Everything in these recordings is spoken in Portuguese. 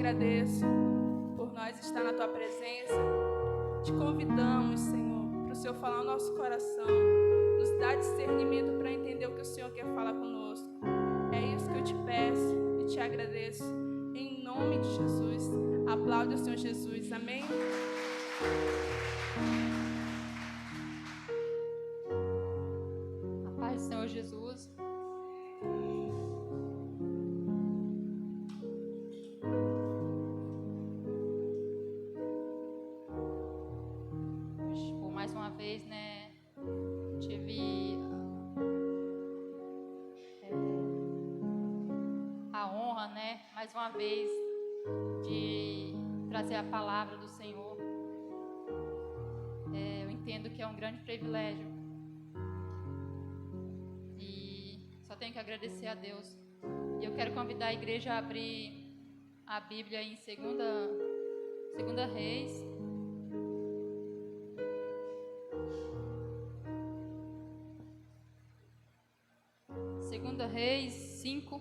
agradeço por nós estar na Tua presença. Te convidamos, Senhor, para o Senhor falar no nosso coração, nos dar discernimento para entender o que o Senhor quer falar conosco. É isso que eu te peço e te agradeço. Em nome de Jesus. Aplaude o Senhor Jesus. Amém? A paz do Senhor Jesus. Por mais uma vez, né, tive a honra, né, mais uma vez, de trazer a palavra do Senhor. Eu entendo que é um grande privilégio e só tenho que agradecer a Deus. E eu quero convidar a igreja a abrir a Bíblia em Segunda Reis. Segunda Reis 5.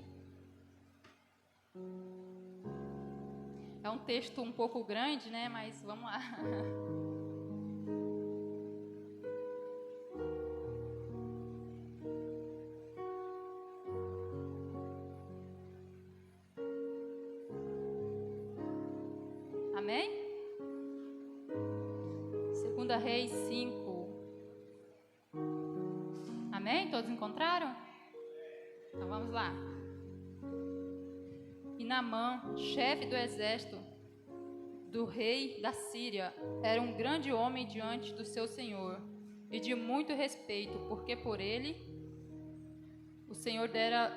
É um texto um pouco grande, né? Mas vamos lá. Amém? Segunda Reis 5. Amém? Todos encontraram? Então vamos lá. E Naamã, chefe do exército do rei da Síria, era um grande homem diante do seu senhor e de muito respeito, porque por ele o Senhor dera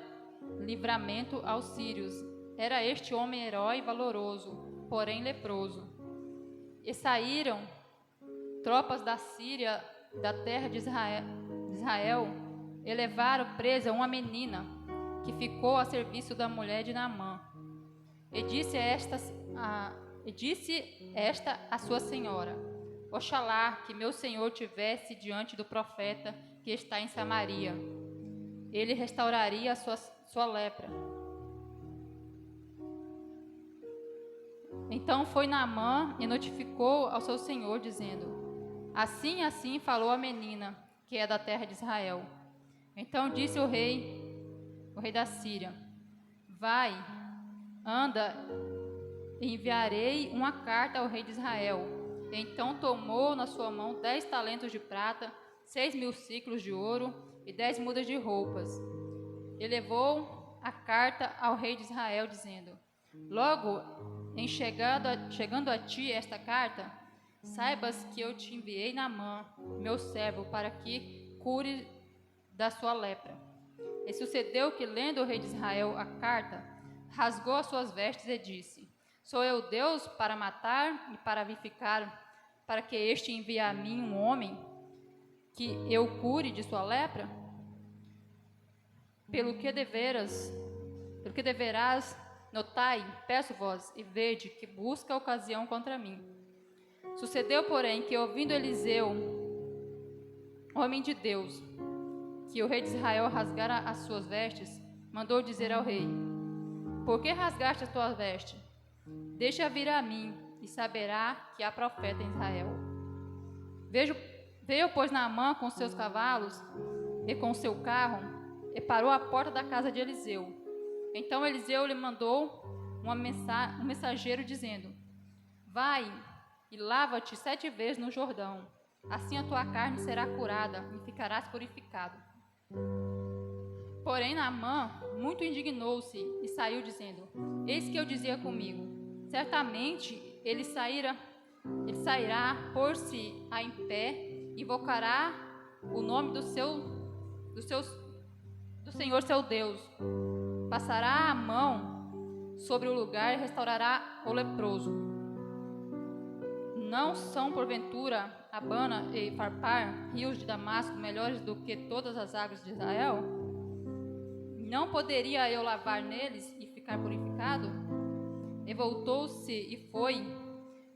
livramento aos sírios. Era este homem herói e valoroso, porém leproso. E saíram tropas da Síria, da terra de Israel, e levaram presa uma menina que ficou a serviço da mulher de Naamã. E disse esta a sua senhora: Oxalá que meu senhor tivesse diante do profeta que está em Samaria. Ele restauraria a sua lepra. Então foi Naamã e notificou ao seu senhor, dizendo: Assim falou a menina, que é da terra de Israel. Então disse o rei da Síria: Vai, anda, enviarei uma carta ao rei de Israel. Então tomou na sua mão 10 talentos de prata, 6.000 siclos de ouro e 10 mudas de roupas. E levou a carta ao rei de Israel, dizendo: Logo, em chegando a ti esta carta, saibas que eu te enviei Naamã, meu servo, para que cure da sua lepra. E sucedeu que, lendo o rei de Israel a carta, rasgou as suas vestes e disse: Sou eu Deus para matar e para vivificar, para que este envie a mim um homem que eu cure de sua lepra? Pelo que deverás, notai, peço-vos, e vede que busca ocasião contra mim. Sucedeu, porém, que ouvindo Eliseu, homem de Deus, que o rei de Israel rasgara as suas vestes, mandou dizer ao rei: Por que rasgaste a tua veste? Deixa vir a mim, e saberá que há profeta em Israel. Veio, pois, Naamã com seus cavalos e com seu carro, e parou à porta da casa de Eliseu. Então Eliseu lhe mandou um mensageiro, dizendo: Vai e lava-te 7 vezes no Jordão, assim a tua carne será curada e ficarás purificado. Porém Naamã muito indignou-se e saiu, dizendo: Eis que eu dizia comigo: certamente ele sairá, pôr-se-á em pé, invocará o nome do Senhor seu Deus, passará a mão sobre o lugar e restaurará o leproso. Não são, porventura, Abana e Farpar, rios de Damasco, melhores do que todas as águas de Israel? Não poderia eu lavar neles e ficar purificado? E voltou-se e foi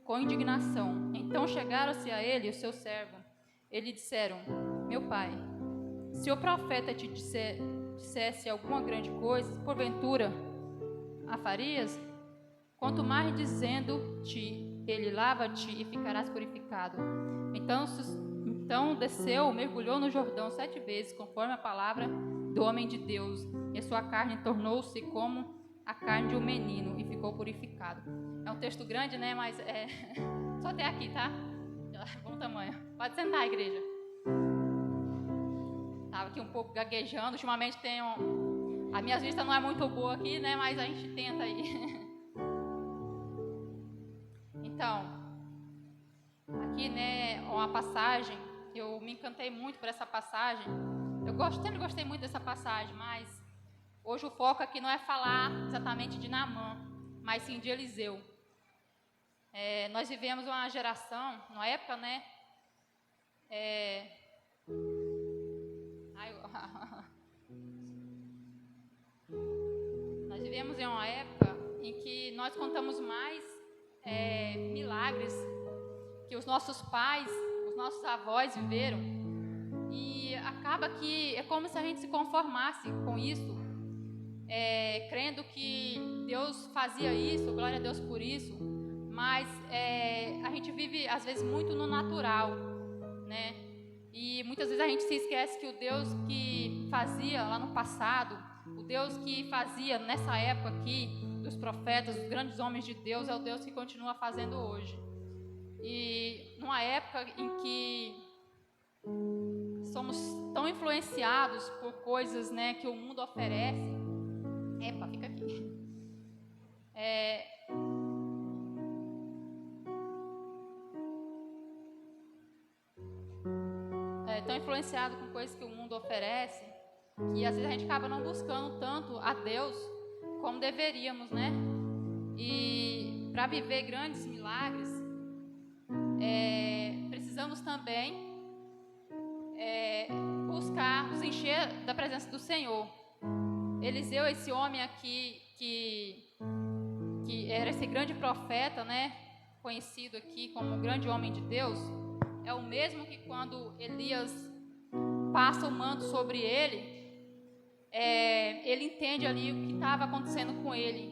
com indignação. Então chegaram-se a ele, o seu servo, e lhe disseram: Meu pai, se o profeta te dissesse alguma grande coisa, porventura a farias? quanto mais dizendo-te, ele lava-te e ficarás purificado. Então desceu, mergulhou no Jordão 7 vezes, conforme a palavra do homem de Deus, e sua carne tornou-se como a carne de um menino, e ficou purificado. É um texto grande, né? Mas é só até aqui, tá? Bom tamanho. Pode sentar, igreja. Estava aqui um pouco gaguejando. Ultimamente a minha vista não é muito boa aqui, né? Mas a gente tenta aí. Então, aqui, né, uma passagem. Eu me encantei muito por essa passagem. Sempre gostei muito dessa passagem, mas hoje o foco aqui não é falar exatamente de Naamã, mas sim de Eliseu. Nós vivemos uma geração, uma época, né? Nós vivemos em uma época em que nós contamos mais milagres que os nossos pais, os nossos avós viveram, e acaba que é como se a gente se conformasse com isso, crendo que Deus fazia isso, glória a Deus por isso, mas a gente vive às vezes muito no natural, né? E muitas vezes a gente se esquece que o Deus que fazia lá no passado, o Deus que fazia nessa época aqui, dos profetas, dos grandes homens de Deus, é o Deus que continua fazendo hoje. E numa época em que somos tão influenciados por coisas, né, que o mundo oferece. Fica aqui. Tão influenciado com coisas que o mundo oferece, que às vezes a gente acaba não buscando tanto a Deus como deveríamos, né? E para viver grandes milagres, precisamos também buscar nos encher da presença do Senhor. Eliseu, esse homem aqui que era esse grande profeta, né? Conhecido aqui como o grande homem de Deus, é o mesmo que quando Elias passa o manto sobre ele, ele entende ali o que estava acontecendo com ele,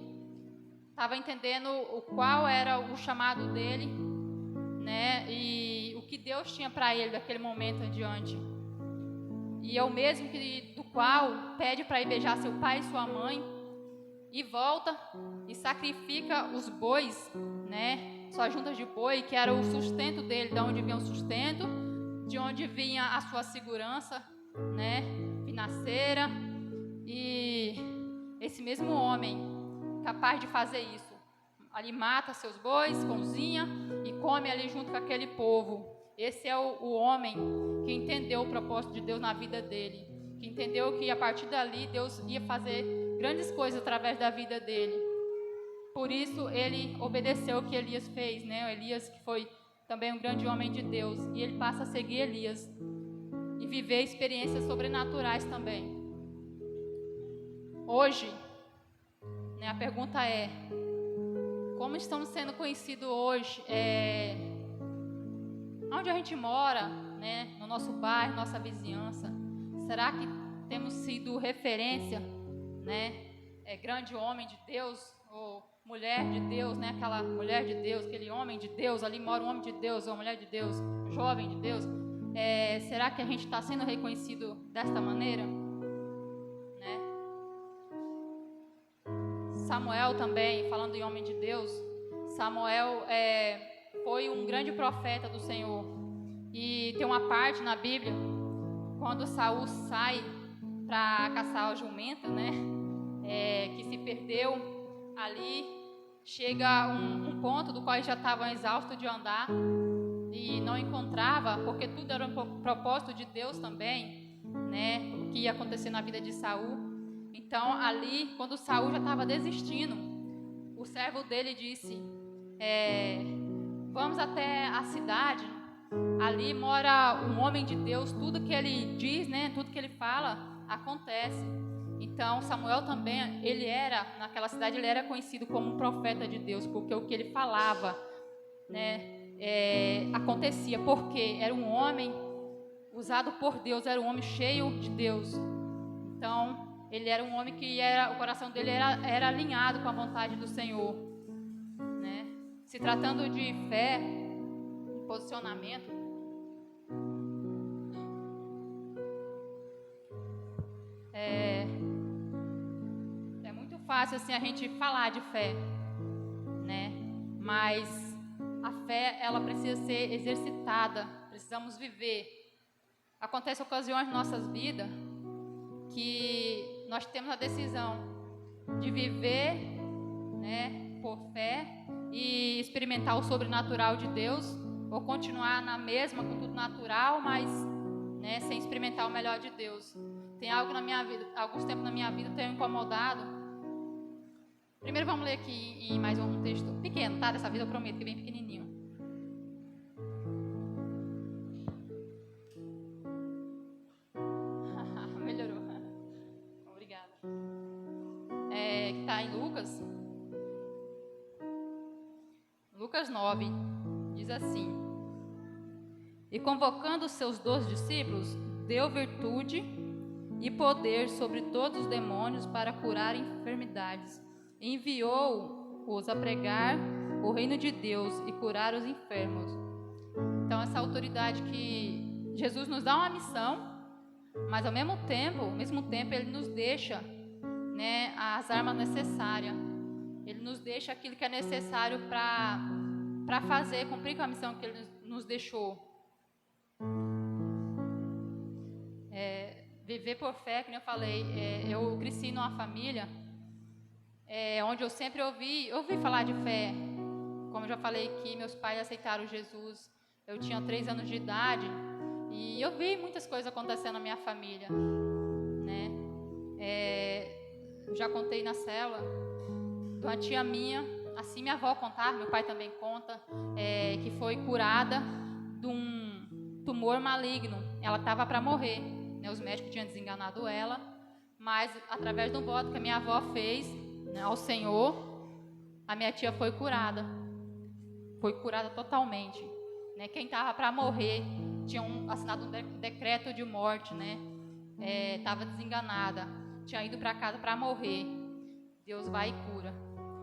estava entendendo qual era o chamado dele, né? E o que Deus tinha para ele daquele momento adiante. E é o mesmo do qual pede para ir beijar seu pai e sua mãe, e volta e sacrifica os bois, né? Suas juntas de boi, que era o sustento dele, de onde vinha o sustento, de onde vinha a sua segurança, né, financeira. E esse mesmo homem, capaz de fazer isso, ali mata seus bois, cozinha e come ali junto com aquele povo. Esse é o homem que entendeu o propósito de Deus na vida dele, que entendeu que a partir dali Deus ia fazer grandes coisas através da vida dele. Por isso ele obedeceu o que Elias fez, né? Elias, que foi também um grande homem de Deus, e ele passa a seguir Elias e viver experiências sobrenaturais também. Hoje, né, a pergunta é: como estamos sendo conhecidos hoje? Onde a gente mora, né? No nosso bairro, nossa vizinhança. Será que temos sido referência, né? Grande homem de Deus ou mulher de Deus, né? Aquela mulher de Deus, aquele homem de Deus, ali mora um homem de Deus, uma mulher de Deus, um jovem de Deus. Será que a gente está sendo reconhecido desta maneira? Né? Samuel também, falando em homem de Deus, Samuel foi um grande profeta do Senhor. E tem uma parte na Bíblia, quando Saul sai para caçar a jumenta, né? Que se perdeu. Ali chega um ponto do qual já estavam exaustos de andar e não encontrava, porque tudo era um propósito de Deus também, né? O que ia acontecer na vida de Saul. Então ali, quando Saul já estava desistindo, o servo dele disse: vamos até a cidade, ali mora um homem de Deus, tudo que ele diz, né? Tudo que ele fala acontece. Então Samuel também, naquela cidade ele era conhecido como um profeta de Deus, porque o que ele falava, né, acontecia, porque era um homem usado por Deus, era um homem cheio de Deus. Então ele era um homem que o coração dele era alinhado com a vontade do Senhor. Se tratando de fé, posicionamento, é muito fácil assim a gente falar de fé, né? Mas a fé, ela precisa ser exercitada, precisamos viver. Acontecem ocasiões nas nossas vidas que nós temos a decisão de viver, né, por fé e experimentar o sobrenatural de Deus, ou continuar na mesma com tudo natural, mas, né, sem experimentar o melhor de Deus. Tem algo na minha vida, alguns tempos na minha vida tem me incomodado. Primeiro vamos ler aqui em mais um texto pequeno, tá? Dessa vida eu prometo que é bem pequenininho. Melhorou. Obrigada. Que está em Lucas 9, diz assim: E convocando os seus 12 discípulos, deu virtude e poder sobre todos os demônios para curar enfermidades. Enviou-os a pregar o reino de Deus e curar os enfermos. Então, essa autoridade que Jesus nos dá uma missão, mas ao mesmo tempo Ele nos deixa, né, as armas necessárias. Ele nos deixa aquilo que é necessário para fazer, cumprir com a missão que Ele nos deixou. Viver por fé, como eu falei, eu cresci numa família onde eu sempre ouvi falar de fé. Como eu já falei que meus pais aceitaram Jesus, eu tinha 3 anos de idade e eu vi muitas coisas acontecendo na minha família, né? Eu já contei na célula de uma tia minha, assim minha avó contava, meu pai também conta, que foi curada de um tumor maligno. Ela estava para morrer, né? Os médicos tinham desenganado ela, mas através do voto que a minha avó fez, né, ao Senhor, a minha tia foi curada totalmente, né? Quem estava para morrer tinha assinado um decreto de morte, né? Estava desenganada, tinha ido para casa para morrer. Deus vai e cura.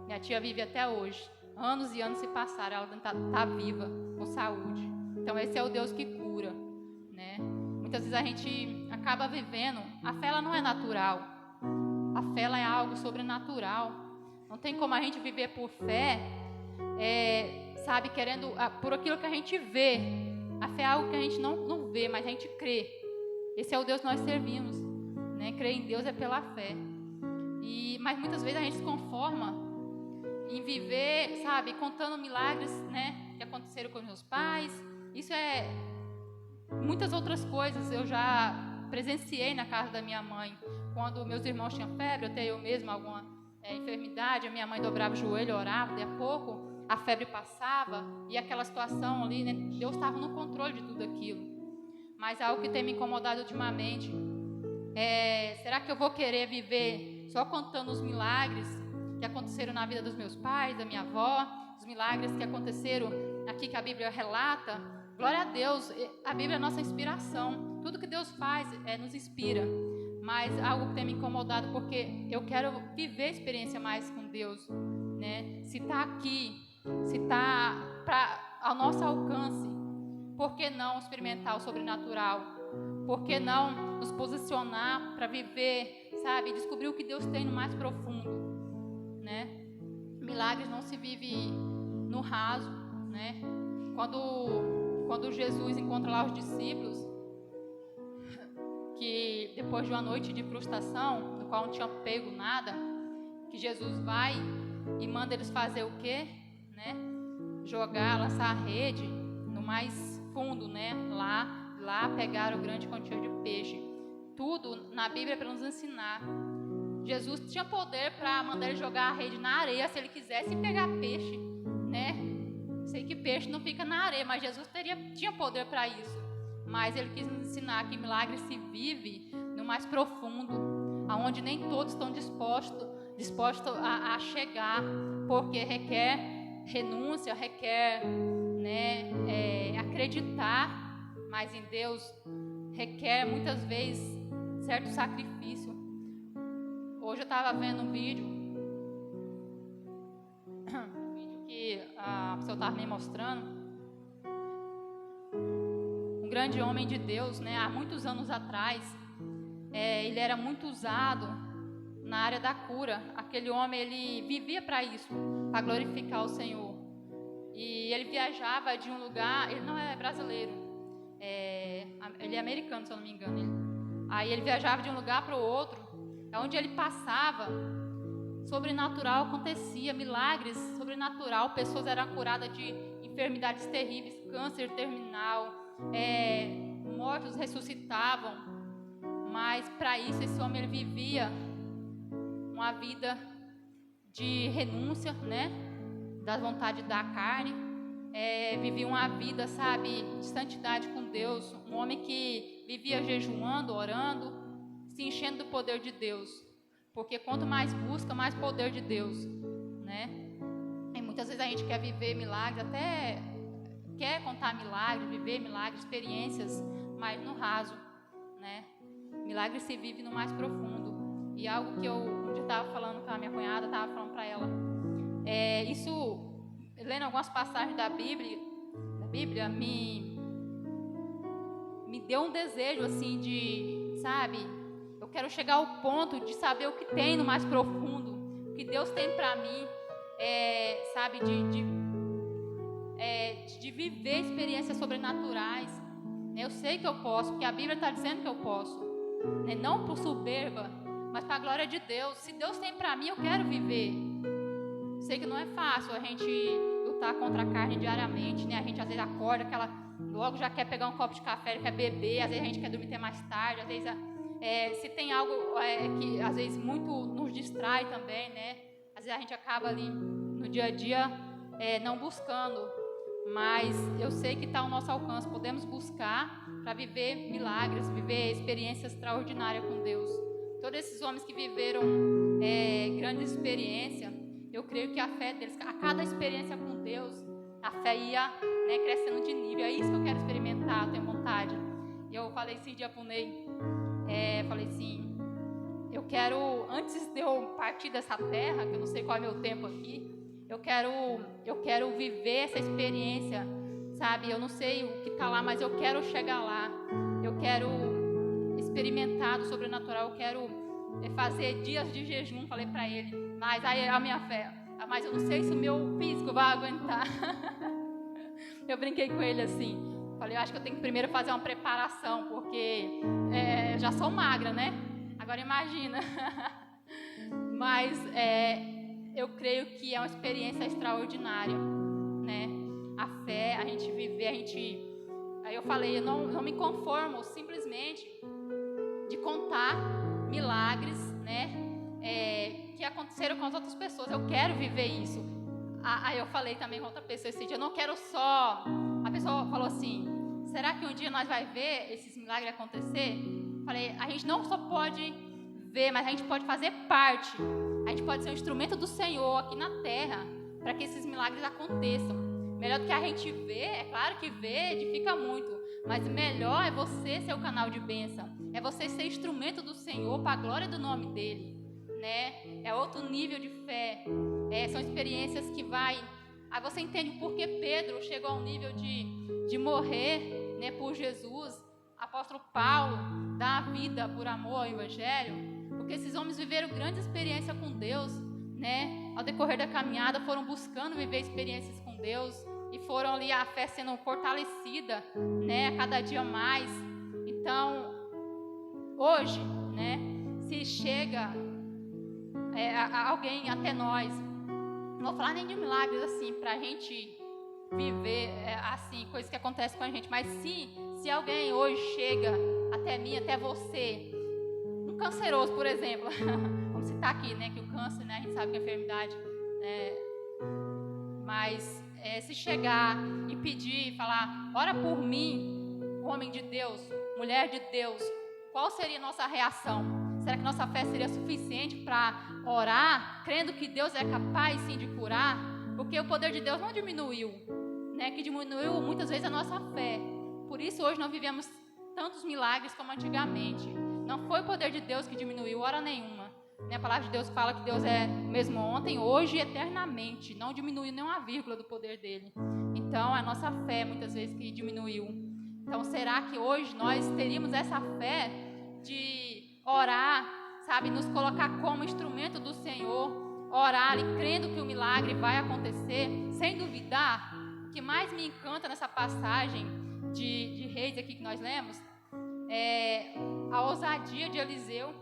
Minha tia vive até hoje. Anos e anos se passaram, ela está viva, com saúde. Então esse é o Deus que cura, né? Muitas vezes a gente acaba vivendo, a fé ela não é natural. A fé ela é algo sobrenatural. Não tem como a gente viver por fé, sabe, querendo por aquilo que a gente vê. A fé é algo que a gente não vê, mas a gente crê. Esse é o Deus que nós servimos, né? Crer em Deus é pela fé. Mas muitas vezes a gente se conforma em viver, sabe, contando milagres, né, que aconteceram com meus pais. Isso é muitas outras coisas. Eu já presenciei na casa da minha mãe, quando meus irmãos tinham febre, até eu mesma alguma enfermidade, a minha mãe dobrava o joelho, orava, daí a pouco a febre passava e aquela situação ali, né, Deus estava no controle de tudo aquilo. Mas algo que tem me incomodado ultimamente será que eu vou querer viver só contando os milagres que aconteceram na vida dos meus pais, da minha avó, os milagres que aconteceram aqui que a Bíblia relata? Glória a Deus, a Bíblia é a nossa inspiração, tudo que Deus faz nos inspira, mas algo que tem me incomodado, porque eu quero viver a experiência mais com Deus, né? Se está aqui, se está ao nosso alcance, por que não experimentar o sobrenatural? Por que não nos posicionar para viver, sabe, descobrir o que Deus tem no mais profundo, né? Milagres não se vive no raso, né? Quando Jesus encontra lá os discípulos, que depois de uma noite de frustração, no qual não tinham pego nada, que Jesus vai e manda eles fazer o quê? Né? Lançar a rede no mais fundo, né? Lá pegaram grande quantia de peixe. Tudo na Bíblia é para nos ensinar. Jesus tinha poder para mandar ele jogar a rede na areia se ele quisesse pegar peixe, né? Sei que peixe não fica na areia, mas Jesus tinha poder para isso. Mas ele quis nos ensinar que milagre se vive no mais profundo, aonde nem todos estão dispostos a chegar, porque requer renúncia, requer, né, acreditar, mas em Deus requer muitas vezes certo sacrifício. Hoje eu estava vendo um vídeo que a pessoa estava me mostrando, um grande homem de Deus, né? Há muitos anos atrás, ele era muito usado na área da cura. Aquele homem, ele vivia para isso, para glorificar o Senhor. E ele viajava de um lugar, ele não é brasileiro, ele é americano, se eu não me engano. Aí ele viajava de um lugar para o outro, onde ele passava, sobrenatural acontecia, milagres sobrenatural, pessoas eram curadas de enfermidades terríveis, câncer terminal, mortos ressuscitavam. Mas para isso esse homem, ele vivia uma vida de renúncia, né, da vontade da carne, vivia uma vida, sabe, de santidade com Deus, um homem que vivia jejuando, orando, se enchendo do poder de Deus, porque quanto mais busca, mais poder de Deus, né? E muitas vezes a gente quer viver milagres, até quer contar milagres, viver milagres, experiências, mas no raso, né? Milagre se vive no mais profundo. E algo que eu um dia estava falando com a minha cunhada, estava falando para ela, isso, lendo algumas passagens da Bíblia me deu um desejo assim de, sabe, eu quero chegar ao ponto de saber o que tem no mais profundo, o que Deus tem para mim, sabe, de viver experiências sobrenaturais. Eu sei que eu posso, porque a Bíblia está dizendo que eu posso, né? Não por soberba, mas para a glória de Deus. Se Deus tem para mim, eu quero viver. Sei que não é fácil a gente lutar contra a carne diariamente, né? A gente às vezes acorda, logo já quer pegar um copo de café, quer beber, às vezes a gente quer dormir até mais tarde, às vezes se tem algo que às vezes muito nos distrai também, né? Às vezes a gente acaba ali no dia a dia não buscando, mas eu sei que está ao nosso alcance, podemos buscar para viver milagres, viver experiências extraordinárias com Deus. Todos esses homens que viveram grande experiência, eu creio que a fé deles, a cada experiência com Deus, a fé ia, né, crescendo de nível. É isso que eu quero experimentar, eu tenho vontade. E eu falei esse dia pro Ney, falei assim, eu quero, antes de eu partir dessa terra, que eu não sei qual é o meu tempo aqui, eu quero viver essa experiência, sabe? Eu não sei o que está lá, mas eu quero chegar lá. Eu quero experimentar do sobrenatural, eu quero fazer dias de jejum, falei para ele. Mas aí a minha fé, mas eu não sei se o meu físico vai aguentar. Eu brinquei com ele assim, falei, eu acho que eu tenho que primeiro fazer uma preparação, porque já sou magra, né? Agora imagina. Mas eu creio que é uma experiência extraordinária, né? A fé, a gente viver, aí eu falei, eu não me conformo simplesmente de contar milagres, né? Que aconteceram com as outras pessoas. Eu quero viver isso. Aí eu falei também com outra pessoa esse dia, eu não quero só... A pessoa falou assim, será que um dia nós vai ver esses milagres acontecer? Falei, a gente não só pode ver, mas a gente pode fazer parte. A gente pode ser um instrumento do Senhor aqui na terra, para que esses milagres aconteçam. Melhor do que a gente ver, é claro que ver edifica muito, mas melhor é você ser o canal de bênção, é você ser instrumento do Senhor para a glória do nome dEle, né? É outro nível de fé, são experiências que vai... Aí você entende por que Pedro chegou ao nível de morrer, né, por Jesus, apóstolo Paulo dá a vida por amor ao Evangelho, porque esses homens viveram grande experiência com Deus, né? Ao decorrer da caminhada foram buscando viver experiências com Deus e foram ali a fé sendo fortalecida, né, a cada dia mais. Então, hoje, né, se chega alguém até nós, não vou falar nem de milagres assim, para a gente viver assim, coisas que acontecem com a gente, mas se alguém hoje chega até mim, até você, um canceroso, por exemplo, vamos citar aqui, né, que o câncer, né, a gente sabe que é enfermidade, mas se chegar e pedir, falar, ora por mim, homem de Deus, mulher de Deus, qual seria a nossa reação? Será que nossa fé seria suficiente para orar, crendo que Deus é capaz sim de curar? Porque o poder de Deus não diminuiu, né? Que diminuiu muitas vezes a nossa fé. Por isso hoje não vivemos tantos milagres como antigamente. Não foi o poder de Deus que diminuiu, hora nenhuma. A palavra de Deus fala que Deus é o mesmo ontem, hoje e eternamente. Não diminuiu nem uma vírgula do poder dele. Então, é a nossa fé, muitas vezes, que diminuiu. Então, será que hoje nós teríamos essa fé de orar, sabe, nos colocar como instrumento do Senhor, orar e crendo que o milagre vai acontecer, sem duvidar? O que mais me encanta nessa passagem de Reis aqui que nós lemos é a ousadia de Eliseu.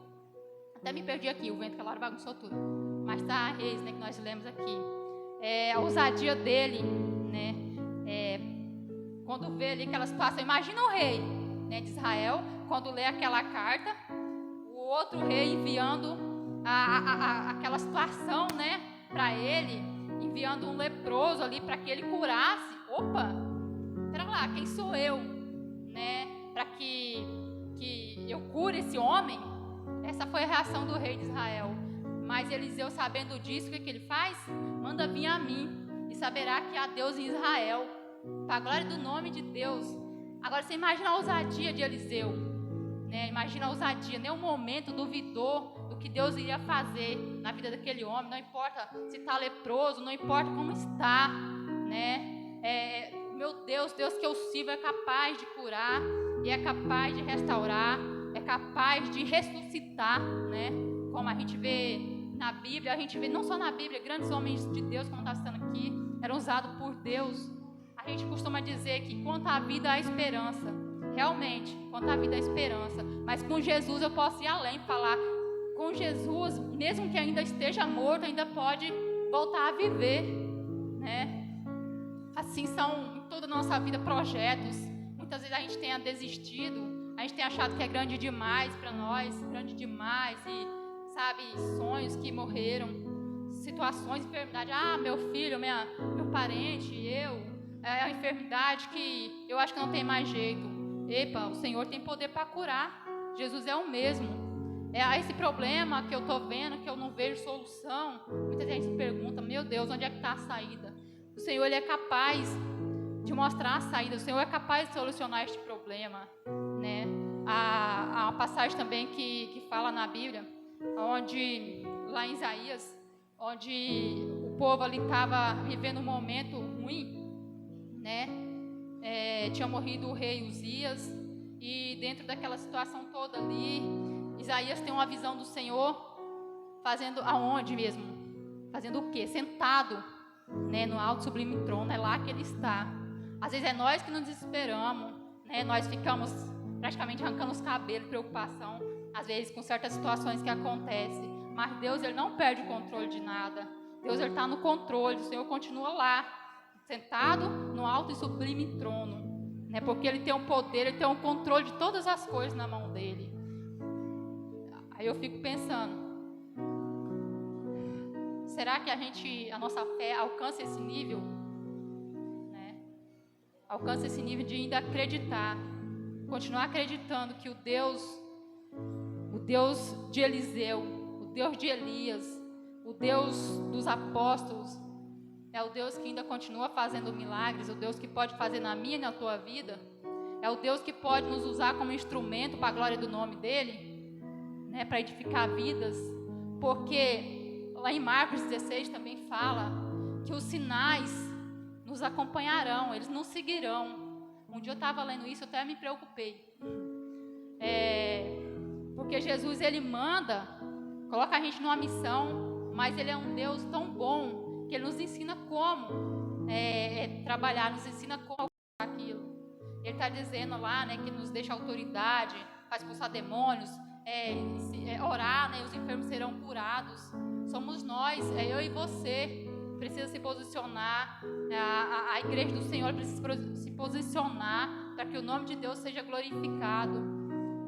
Até me perdi aqui, o vento que agora bagunçou tudo. Mas tá a Reis, né, que nós lemos aqui. A ousadia dele, né? Quando vê ali aquela situação, imagina o rei, né, de Israel, quando lê aquela carta, o outro rei enviando aquela situação, né, para ele, enviando um leproso ali para que ele curasse. Opa, pera lá, quem sou eu, né, para que eu cure esse homem? Essa foi a reação do rei de Israel. Mas Eliseu, sabendo disso, o que ele faz? Manda vir a mim, e saberá que há Deus em Israel, para a glória do nome de Deus. Agora você imagina a ousadia de Eliseu, né? Imagina a ousadia, nenhum momento duvidou do que Deus iria fazer na vida daquele homem. Não importa se está leproso, não importa como está, né? Meu Deus, Deus que eu sirvo é capaz de curar, e é capaz de restaurar, é capaz de ressuscitar, né? Como a gente vê na Bíblia, a gente vê não só na Bíblia, grandes homens de Deus, como está citando aqui, eram usados por Deus. A gente costuma dizer que quanto à vida há esperança. Realmente, quanto à vida há esperança. Mas com Jesus eu posso ir além, falar, com Jesus, mesmo que ainda esteja morto, ainda pode voltar a viver, né? Assim são em toda a nossa vida projetos. Muitas vezes a gente tenha desistido, a gente tem achado que é grande demais para nós, grande demais, e sabe, sonhos que morreram, situações, enfermidade. Meu filho, meu parente, é a enfermidade que eu acho que não tem mais jeito. Epa, o Senhor tem poder para curar. Jesus é o mesmo. Esse problema que eu estou vendo, que eu não vejo solução, muitas vezes a gente se pergunta, meu Deus, onde é que está a saída? O Senhor, Ele é capaz de mostrar a saída. O Senhor é capaz de solucionar este problema, né? Há uma passagem também que fala na Bíblia, onde, lá em Isaías, onde o povo ali estava vivendo um momento ruim, né? Tinha morrido o rei Uzias, e dentro daquela situação toda ali, Isaías tem uma visão do Senhor, fazendo aonde mesmo? Fazendo o quê? Sentado, né, no alto sublime trono, é lá que ele está. Às vezes é nós que nos desesperamos, né? Nós ficamos praticamente arrancando os cabelos, preocupação, às vezes com certas situações que acontecem, mas Deus, Ele não perde o controle de nada. Deus, Ele está no controle, o Senhor continua lá, sentado no alto e sublime trono, né? Porque Ele tem o poder, Ele tem o controle de todas as coisas na mão dEle. Aí eu fico pensando, será que a nossa fé alcança esse nível, né? Alcança esse nível de ainda acreditar, continuar acreditando que o Deus de Eliseu, o Deus de Elias, o Deus dos apóstolos, é o Deus que ainda continua fazendo milagres, o Deus que pode fazer na minha e na tua vida, é o Deus que pode nos usar como instrumento para a glória do nome dEle, né, para edificar vidas, porque lá em Marcos 16 também fala que os sinais nos acompanharão, eles nos seguirão. Um dia eu estava lendo isso, eu até me preocupei, porque Jesus, Ele manda, coloca a gente numa missão, mas Ele é um Deus tão bom, que Ele nos ensina como trabalhar, nos ensina como aquilo. Ele está dizendo lá, né, que nos deixa autoridade para expulsar demônios, orar, né, os enfermos serão curados. Somos nós, eu e você, precisa se posicionar, a igreja do Senhor precisa se posicionar para que o nome de Deus seja glorificado.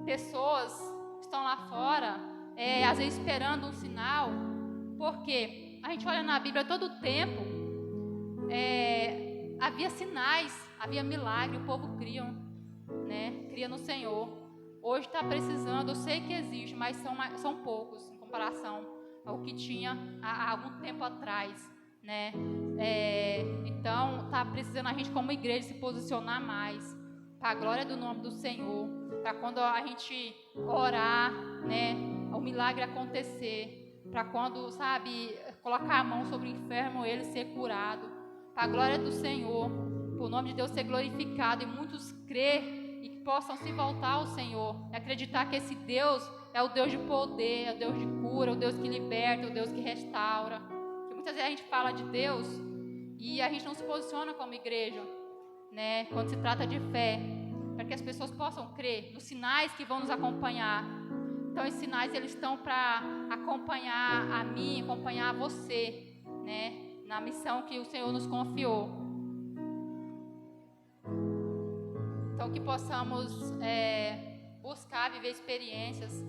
Pessoas estão lá fora, às vezes esperando um sinal, porque a gente olha na Bíblia todo o tempo, havia sinais, havia milagre, o povo cria no Senhor. Hoje está precisando, eu sei que existe, mas são poucos em comparação ao que tinha há algum tempo atrás, né? Então está precisando a gente como igreja se posicionar mais para a glória do nome do Senhor, para quando a gente orar, né, o milagre acontecer. para quando, sabe, colocar a mão sobre o enfermo, ele ser curado, para a glória do Senhor, para o nome de Deus ser glorificado e muitos crer e que possam se voltar ao Senhor, acreditar que esse Deus é o Deus de poder, é o Deus de cura, o Deus que liberta, o Deus que restaura. Porque muitas vezes a gente fala de Deus e a gente não se posiciona como igreja, né, quando se trata de fé, para que as pessoas possam crer nos sinais que vão nos acompanhar. Então, esses sinais, eles estão para acompanhar a mim, acompanhar a você, né, na missão que o Senhor nos confiou. Então, que possamos buscar viver experiências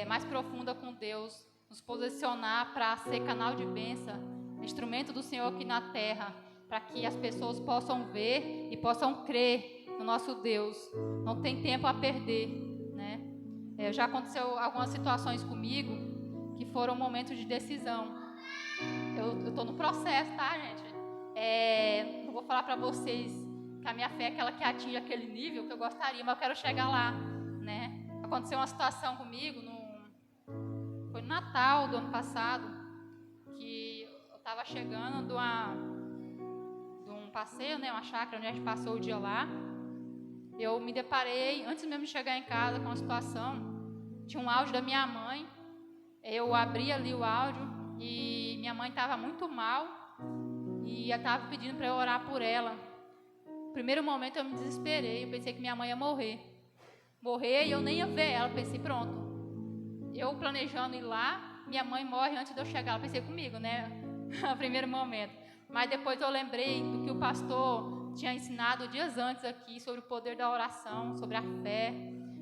mais profundas com Deus, nos posicionar para ser canal de bênção, instrumento do Senhor aqui na terra, para que as pessoas possam ver e possam crer no nosso Deus. Não tem tempo a perder, né? Já aconteceu algumas situações comigo que foram momentos de decisão. Eu estou no processo, tá, gente? Não vou falar para vocês que a minha fé é aquela que atinge aquele nível que eu gostaria, mas eu quero chegar lá, né? Aconteceu uma situação comigo, foi no Natal do ano passado, que eu estava chegando de um passeio, né, uma chácara onde a gente passou o dia lá. Eu me deparei, antes mesmo de chegar em casa, com uma situação. Tinha um áudio da minha mãe. Eu abri ali o áudio e minha mãe estava muito mal e eu estava pedindo para eu orar por ela. No primeiro momento eu me desesperei, eu pensei que minha mãe ia morrer e eu nem ia ver ela. Pensei, pronto, eu planejando ir lá, minha mãe morre antes de eu chegar. Eu pensei comigo, né, no primeiro momento. Mas depois eu lembrei do que o pastor tinha ensinado dias antes aqui sobre o poder da oração, sobre a fé.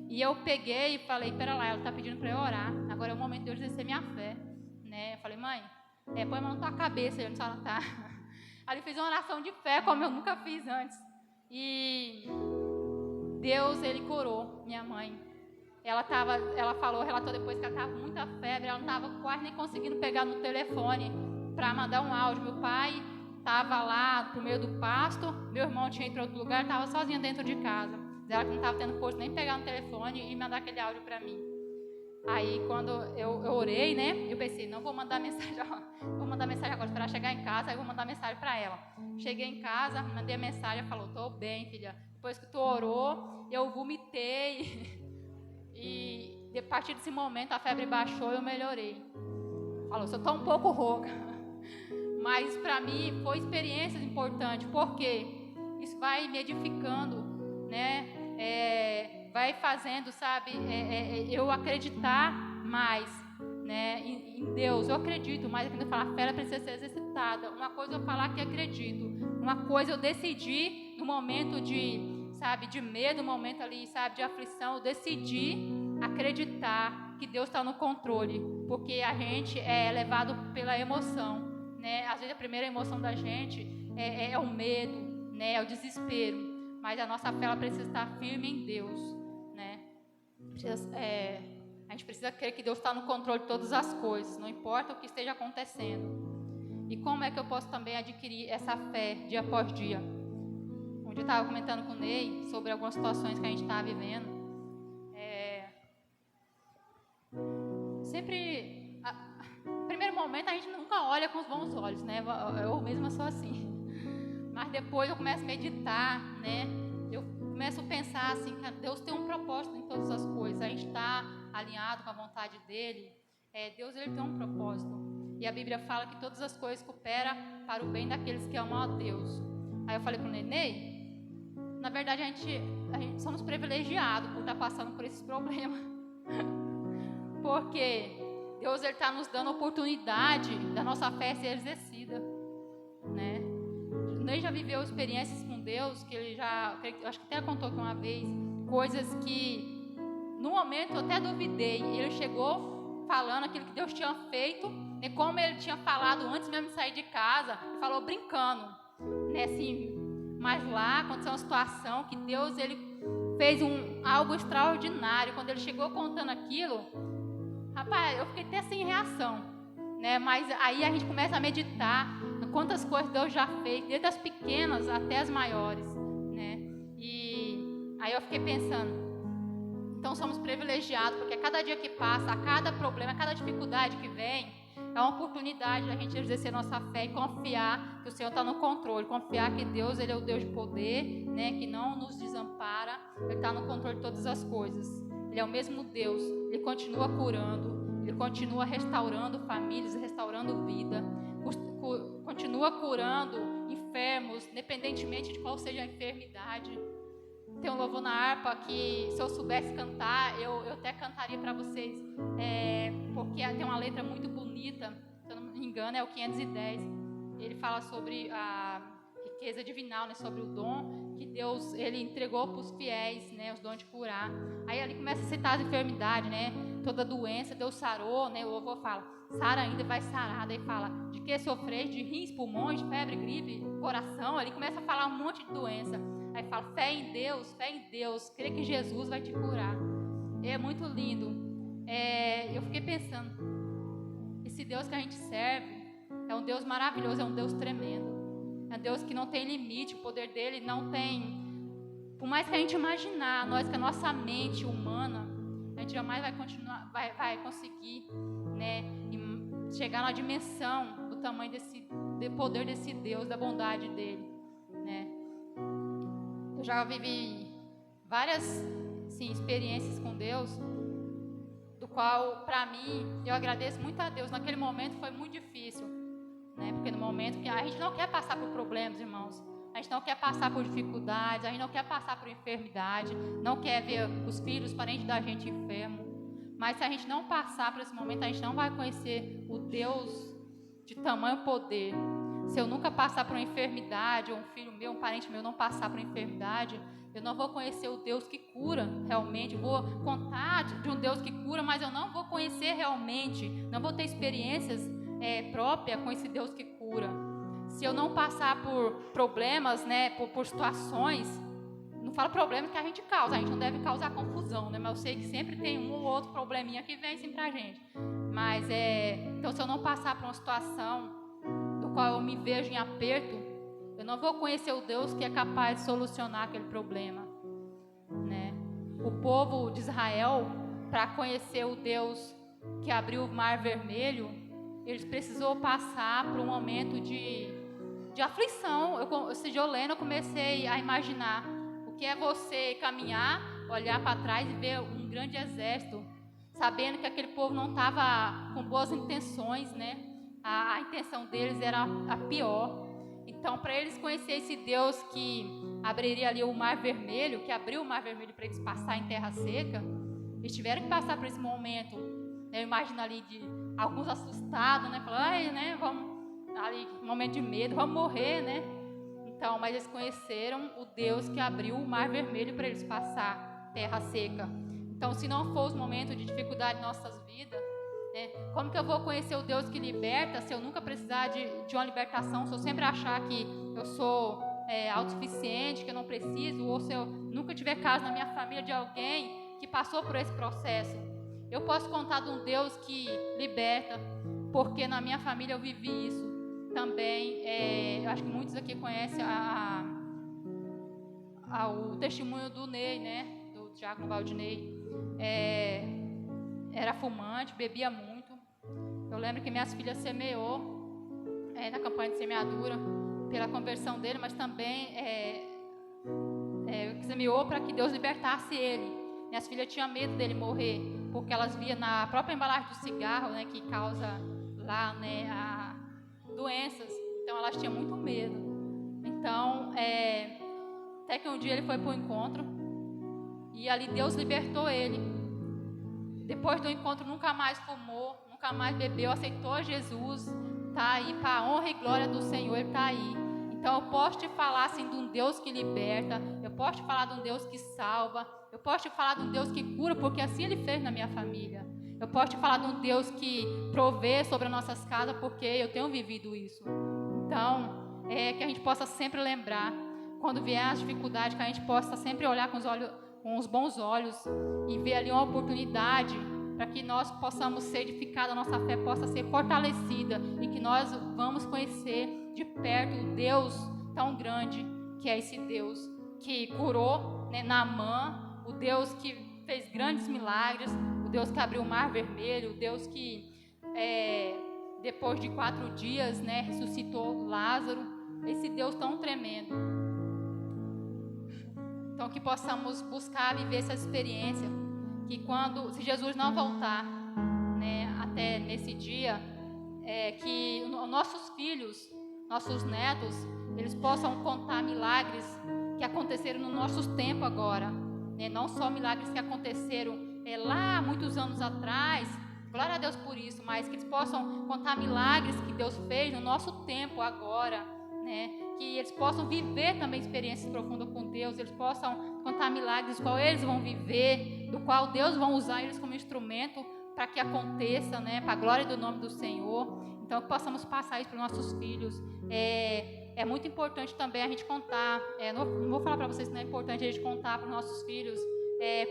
E eu peguei e falei, pera lá, ela está pedindo para eu orar, agora é o momento de eu exercer minha fé, né? Eu falei, mãe, põe a mão na tua cabeça, onde ela está. Aí eu fiz uma oração de fé como eu nunca fiz antes. E Deus, Ele curou minha mãe. Ela relatou depois que ela estava com muita febre, ela não estava quase nem conseguindo pegar no telefone para mandar um áudio. Meu pai estava lá pro meio do pasto, meu irmão tinha ido para outro lugar, estava sozinha dentro de casa. Ela que não estava tendo força nem pegar no telefone e mandar aquele áudio para mim. Aí quando eu orei, né, eu pensei, não vou mandar mensagem, vou mandar mensagem agora, esperar chegar em casa, aí vou mandar mensagem para ela. Cheguei em casa, mandei a mensagem, ela falou, tô bem, filha. Depois que tu orou, eu vomitei e a partir desse momento a febre baixou e eu melhorei. Falou, eu tô um pouco rouca. Mas para mim foi experiência importante, porque isso vai me edificando, né? Vai fazendo, sabe, eu acreditar mais, né, em Deus. Eu acredito, mas quando eu falo, a fé precisa ser exercitada. Uma coisa eu falar que acredito, uma coisa eu decidi no momento de, sabe, de medo, no momento ali, sabe, de aflição, eu decidi acreditar que Deus está no controle, porque a gente é levado pela emoção, né? Às vezes a primeira emoção da gente é o medo, né? É o desespero, mas a nossa fé ela precisa estar firme em Deus, né? A gente precisa crer que Deus está no controle de todas as coisas, não importa o que esteja acontecendo. E como é que eu posso também adquirir essa fé dia após dia? Onde eu estava comentando com o Ney sobre algumas situações que a gente está vivendo. Sempre, no primeiro momento a gente nunca olha com os bons olhos, né? Eu mesma sou assim. Mas depois eu começo a meditar, né? Eu começo a pensar assim, que Deus tem um propósito em todas as coisas. A gente está alinhado com a vontade dele. Deus ele tem um propósito. E a Bíblia fala que todas as coisas cooperam para o bem daqueles que amam a Deus. Aí eu falei para o Nenê, na verdade a gente somos privilegiados por estar passando por esses problemas. Porque Deus está nos dando a oportunidade da nossa fé ser exercida, né? O Ney já viveu experiências com Deus, que ele acho que até contou que uma vez, coisas que no momento eu até duvidei. Ele chegou falando aquilo que Deus tinha feito, e como ele tinha falado antes mesmo de sair de casa, ele falou brincando, né? Assim, mas lá aconteceu uma situação que Deus ele fez algo extraordinário. Quando ele chegou contando aquilo, rapaz, eu fiquei até sem reação, né? Mas aí a gente começa a meditar em quantas coisas Deus já fez, desde as pequenas até as maiores, né? E aí eu fiquei pensando, Então somos privilegiados, porque a cada dia que passa, a cada problema, a cada dificuldade que vem, é uma oportunidade da gente exercer nossa fé e confiar que o Senhor está no controle, confiar que Deus, Ele é o Deus de poder, né, que não nos desampara, Ele está no controle de todas as coisas. Ele é o mesmo Deus, Ele continua curando, Ele continua restaurando famílias, restaurando vida, continua curando enfermos, independentemente de qual seja a enfermidade. Tem um louvor na harpa que, se eu soubesse cantar, eu até cantaria para vocês, porque tem uma letra muito bonita, se eu não me engano, é o 510. Ele fala sobre a riqueza divinal, né, sobre o dom que Deus ele entregou para os fiéis, né, os dons de curar. Aí ali começa a citar as enfermidades, né, toda doença, Deus sarou, né, o louvor fala, sara ainda vai sarar, daí fala, de que sofreis, de rins, pulmões, febre, gripe, coração, ali começa a falar um monte de doença. Aí fala, fé em Deus, crê que Jesus vai te curar. É muito lindo. Eu fiquei pensando, esse Deus que a gente serve é um Deus maravilhoso, é um Deus tremendo. É um Deus que não tem limite, o poder dele não tem... Por mais que a gente imaginar, nós com a nossa mente humana, a gente jamais vai conseguir, né, chegar na dimensão do tamanho do poder desse Deus, da bondade dele, né? Eu já vivi várias, sim, experiências com Deus, do qual, para mim, eu agradeço muito a Deus. Naquele momento foi muito difícil, né? Porque no momento que a gente não quer passar por problemas, irmãos, a gente não quer passar por dificuldades, a gente não quer passar por enfermidade, não quer ver os filhos, parentes da gente enfermo. Mas se a gente não passar por esse momento, a gente não vai conhecer o Deus de tamanho poder. Se eu nunca passar por uma enfermidade, ou um filho meu, um parente meu não passar por uma enfermidade, eu não vou conhecer o Deus que cura realmente. Eu vou contar de um Deus que cura, mas eu não vou conhecer realmente, não vou ter experiências próprias com esse Deus que cura. Se eu não passar por problemas, né, por situações, não falo problema que a gente causa, a gente não deve causar confusão, né, mas eu sei que sempre tem um ou outro probleminha que vem assim pra gente. Mas, então se eu não passar por uma situação do qual eu me vejo em aperto, eu não vou conhecer o Deus que é capaz de solucionar aquele problema, né? O povo de Israel, para conhecer o Deus que abriu o Mar Vermelho, eles precisou passar por um momento de aflição. Esse dia lendo, eu comecei a imaginar o que é você caminhar, olhar para trás e ver um grande exército, sabendo que aquele povo não estava com boas intenções, né? A intenção deles era a pior. Então, para eles conhecer esse Deus que abriria ali o Mar Vermelho, que abriu o Mar Vermelho para eles passar em terra seca, eles tiveram que passar por esse momento. Eu imagino ali de alguns assustados, né? Falando, ai, né? Vamos ali, um momento de medo, vamos morrer, né? Então, mas eles conheceram o Deus que abriu o Mar Vermelho para eles passar terra seca. Então, se não for os momentos de dificuldade em nossas vidas, como que eu vou conhecer o Deus que liberta se eu nunca precisar de uma libertação, se eu sempre achar que eu sou autossuficiente, que eu não preciso, ou se eu nunca tiver caso na minha família de alguém que passou por esse processo? Eu posso contar de um Deus que liberta, porque na minha família eu vivi isso também. Eu acho que muitos aqui conhecem o testemunho do Ney, né, do Diácono Valdinei. Era fumante, bebia muito. Eu lembro que minhas filhas semeou na campanha de semeadura pela conversão dele, mas também semeou para que Deus libertasse ele. Minhas filhas tinham medo dele morrer, porque elas viam na própria embalagem do cigarro, né, que causa lá, né, doenças. Então elas tinham muito medo. Então, até que um dia ele foi para o encontro e ali Deus libertou ele. Depois do encontro nunca mais fumou, nunca mais bebeu, aceitou Jesus, está aí para a honra e glória do Senhor, ele está aí. Então eu posso te falar assim de um Deus que liberta, eu posso te falar de um Deus que salva, eu posso te falar de um Deus que cura, porque assim ele fez na minha família. Eu posso te falar de um Deus que provê sobre as nossas casas, porque eu tenho vivido isso. Então, que a gente possa sempre lembrar, quando vier as dificuldades, que a gente possa sempre olhar com os bons olhos e ver ali uma oportunidade para que nós possamos ser edificados, a nossa fé possa ser fortalecida e que nós vamos conhecer de perto o Deus tão grande que é esse Deus que curou, né, Naamã, o Deus que fez grandes milagres, o Deus que abriu o mar vermelho, o Deus que depois de 4 dias, né, ressuscitou Lázaro, esse Deus tão tremendo. Então que possamos buscar viver essa experiência, que se Jesus não voltar, né, até nesse dia, que nossos filhos, nossos netos, eles possam contar milagres que aconteceram no nosso tempo agora, né? Não só milagres que aconteceram lá muitos anos atrás, glória a Deus por isso, mas que eles possam contar milagres que Deus fez no nosso tempo agora, né? Que eles possam viver também experiências profundas com Deus, eles possam contar milagres do qual eles vão viver, do qual Deus vai usar eles como instrumento para que aconteça, né? Para a glória do nome do Senhor. Então que possamos passar isso para os nossos filhos. É muito importante também a gente contar, não vou falar para vocês que não é importante a gente contar para os nossos filhos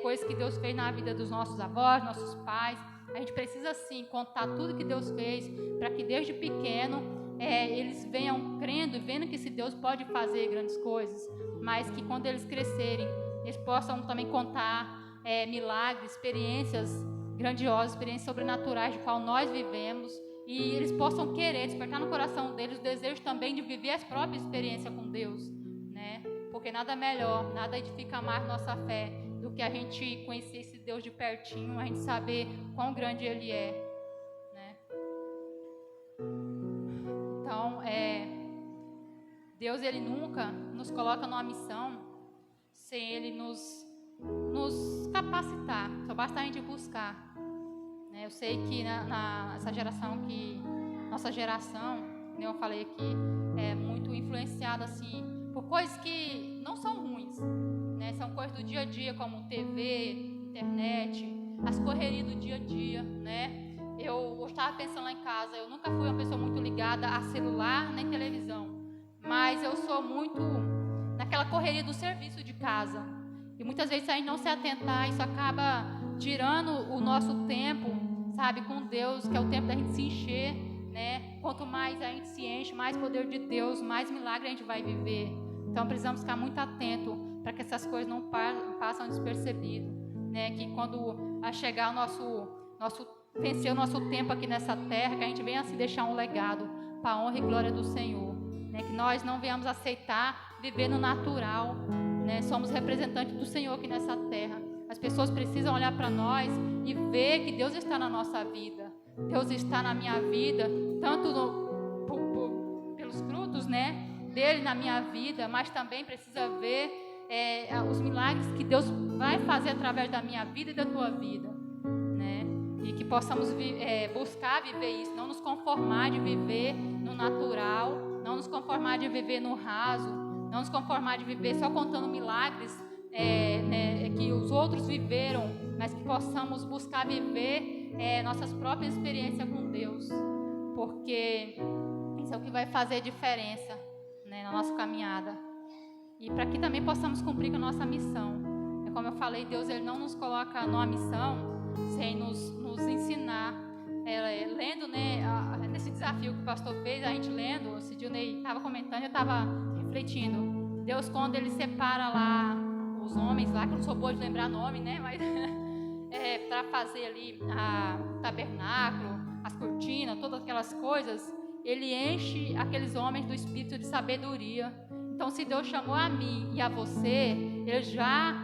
coisas que Deus fez na vida dos nossos avós, nossos pais. A gente precisa sim contar tudo que Deus fez, para que desde pequeno eles venham crendo e vendo que esse Deus pode fazer grandes coisas, mas que quando eles crescerem, eles possam também contar milagres, experiências grandiosas, experiências sobrenaturais de qual nós vivemos, e eles possam querer despertar no coração deles o desejo também de viver as próprias experiências com Deus, né? Porque nada melhor, nada edifica mais nossa fé do que a gente conhecer esse Deus de pertinho, a gente saber quão grande Ele é, né? Então, Deus, Ele nunca nos coloca numa missão sem Ele nos capacitar, só basta a gente buscar. Eu sei que essa geração nossa geração, como eu falei aqui, é muito influenciada assim por coisas que não são ruins, né? São coisas do dia a dia, como TV, internet, as correrias do dia a dia, né? Eu estava pensando lá em casa, eu nunca fui uma pessoa muito ligada a celular nem televisão, mas eu sou muito naquela correria do serviço de casa, e muitas vezes se a gente não se atentar, isso acaba tirando o nosso tempo, sabe, com Deus, que é o tempo da gente se encher, né? Quanto mais a gente se enche, mais poder de Deus, mais milagre a gente vai viver. Então precisamos ficar muito atento para que essas coisas não passem despercebido, né? Que quando a chegar vencer o nosso tempo aqui nessa terra, que a gente venha assim deixar um legado para a honra e glória do Senhor, né? Que nós não venhamos aceitar viver no natural, né? Somos representantes do Senhor aqui nessa terra. As pessoas precisam olhar para nós e ver que Deus está na nossa vida. Deus está na minha vida, tanto pelos frutos, né, dele na minha vida, mas também precisa ver os milagres que Deus vai fazer através da minha vida e da tua vida, né? E que possamos buscar viver isso, não nos conformar de viver no natural, não nos conformar de viver no raso, não nos conformar de viver só contando milagres que os outros viveram, mas que possamos buscar viver nossas próprias experiências com Deus, porque isso é o que vai fazer diferença, né, na nossa caminhada, e para que também possamos cumprir com a nossa missão. Como eu falei, Deus ele não nos coloca numa missão sem nos ensinar, lendo, né, nesse desafio que o pastor fez, a gente lendo, o Sidney estava comentando, eu estava refletindo, Deus quando ele separa lá os homens lá, que eu não sou boa de lembrar nome, né? Mas para fazer ali o tabernáculo, as cortinas, todas aquelas coisas, ele enche aqueles homens do espírito de sabedoria. Então, se Deus chamou a mim e a você, ele já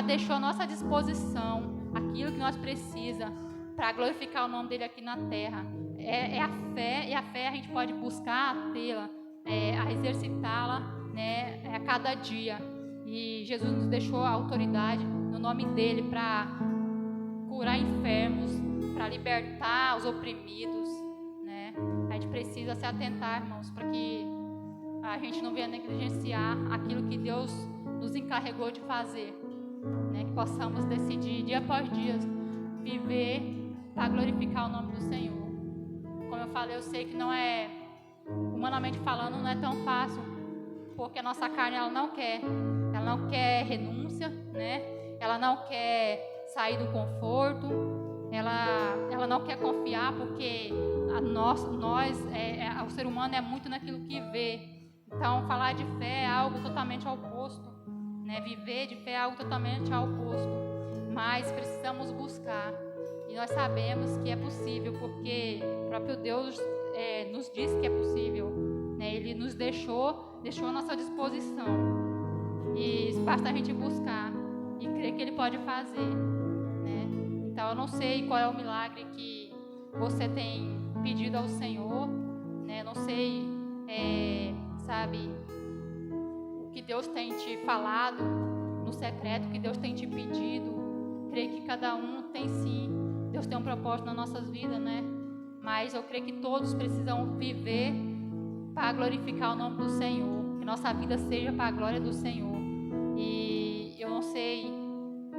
deixou à nossa disposição aquilo que nós precisamos para glorificar o nome dele aqui na terra. É a fé, e a fé a gente pode buscar tê-la, a exercitá-la, né, a cada dia. E Jesus nos deixou a autoridade no nome dele para curar enfermos, para libertar os oprimidos, né? A gente precisa se atentar, irmãos, para que a gente não venha negligenciar aquilo que Deus nos encarregou de fazer, né? Que possamos decidir dia após dia viver para glorificar o nome do Senhor. Como eu falei, eu sei que não é, humanamente falando, não é tão fácil, porque a nossa carne ela não quer renúncia, né? Ela não quer sair do conforto, ela não quer confiar, porque o ser humano é muito naquilo que vê. Então falar de fé é algo totalmente ao oposto, né? Viver de fé é algo totalmente ao oposto. mas precisamos buscar. E nós sabemos que é possível, porque o próprio Deus nos diz que é possível, né? Ele nos deixou à nossa disposição. E basta a gente buscar e crer que Ele pode fazer, né? Então eu não sei qual é o milagre que você tem pedido ao Senhor, né? Não sei, sabe, o que Deus tem te falado no secreto, o que Deus tem te pedido. Creio que cada um tem sim, Deus tem um propósito nas nossas vidas, né? Mas eu creio que todos precisam viver para glorificar o nome do Senhor, que nossa vida seja para a glória do Senhor. E eu não sei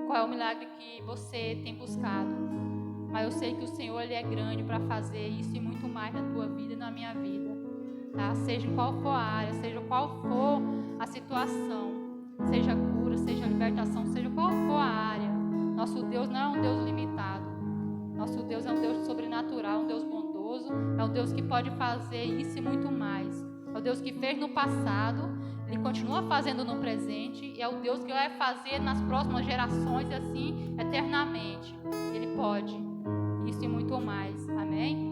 qual é o milagre que você tem buscado, mas eu sei que o Senhor, Ele é grande para fazer isso e muito mais na tua vida e na minha vida, tá? Seja qual for a área, seja qual for a situação, seja cura, seja libertação, seja qual for a área, nosso Deus não é um Deus limitado. Nosso Deus é um Deus sobrenatural, um Deus bondoso, é um Deus que pode fazer isso e muito mais. É o Deus que fez no passado, Ele continua fazendo no presente, e é o Deus que vai fazer nas próximas gerações e assim eternamente. Ele pode isso e muito mais. Amém?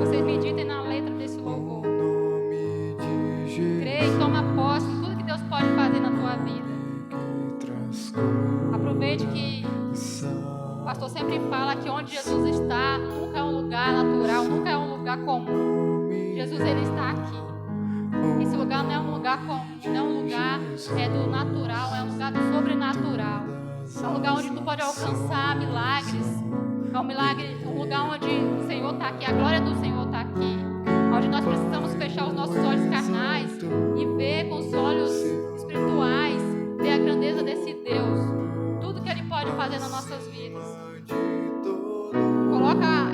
Vocês meditem na letra desse louvor. Creia e toma posse em tudo que Deus pode fazer na tua vida. Aproveite que o pastor sempre fala que onde Jesus está nunca é um lugar natural, nunca é um lugar comum. Jesus, Ele está aqui. Esse lugar não é um lugar comum, não é um lugar do natural, é um lugar do sobrenatural. É um lugar onde tu pode alcançar milagres. É um lugar onde o Senhor está aqui, a glória do Senhor está aqui. Onde nós precisamos fechar os nossos olhos carnais e ver com os olhos espirituais, ver a grandeza desse Deus, tudo que Ele pode fazer nas nossas vidas. Coloca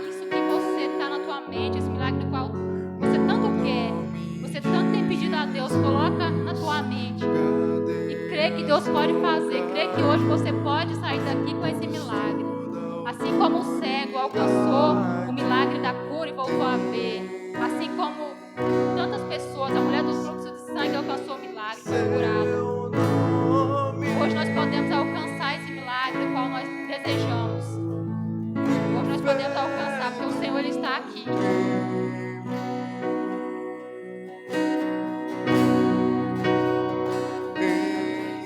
isso que você está na tua mente, esse milagre do qual você tanto quer, você tanto tem pedido a Deus, coloca na tua mente e crê que Deus pode fazer, crê que hoje você pode sair daqui com esse milagre. Assim como o cego alcançou o milagre da cura e voltou a ver, assim como tantas pessoas, a mulher dos fluxos de sangue alcançou o milagre e foi curada. Hoje nós podemos alcançar esse milagre o qual nós desejamos. Hoje nós podemos alcançar, porque o Senhor, Ele está aqui.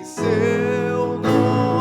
Seu nome.